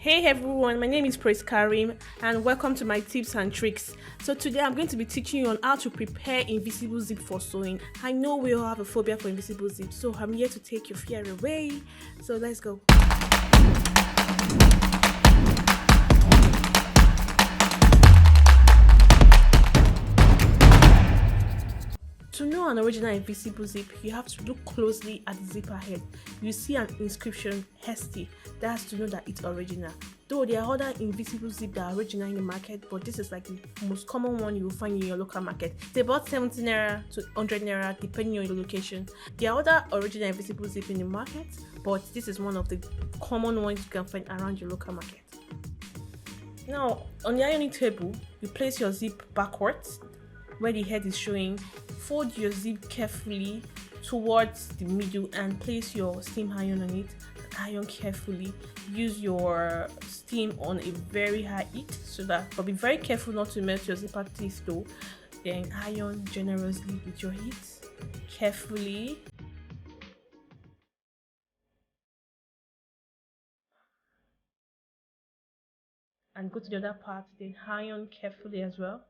Hey everyone, my name is Praiz Kareem and welcome to my tips and tricks. So today I'm going to be teaching you on how to prepare invisible zip for sewing. I know we all have a phobia for invisible zip, so I'm here to take your fear away. So let's go. To know an original invisible zip, you have to look closely at the zipper head. You see an inscription "Hesty." That's to know that it's original. Though there are other invisible zip that are original in the market, but this is like the most common one you will find in your local market. It's about 70 naira to 100 naira depending on your location. There are other original invisible zip in the market, but this is one of the common ones you can find around your local market. Now, on the ironing table, you place your zip backwards where the head is showing. Fold your zip carefully towards the middle and place your steam iron on it. Iron carefully. Use your steam on a very high heat but be very careful not to melt your zipper teeth though. Then iron generously with your heat carefully. And go to the other part, then iron carefully as well.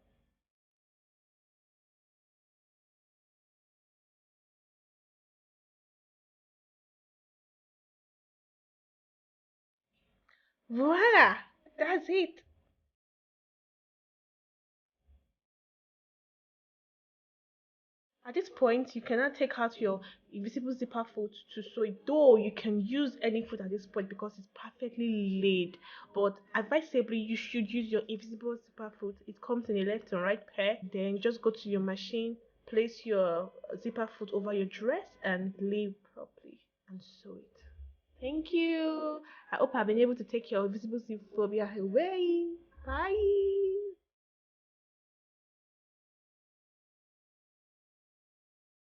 Voila! That's it. At this point, you cannot take out your invisible zipper foot to sew it, though you can use any foot at this point because it's perfectly laid. But advisably, you should use your invisible zipper foot. It comes in a left and right pair. Then just go to your machine, place your zipper foot over your dress, and lay properly and sew it. Thank you. I hope I've been able to take your invisible zip phobia away. Bye.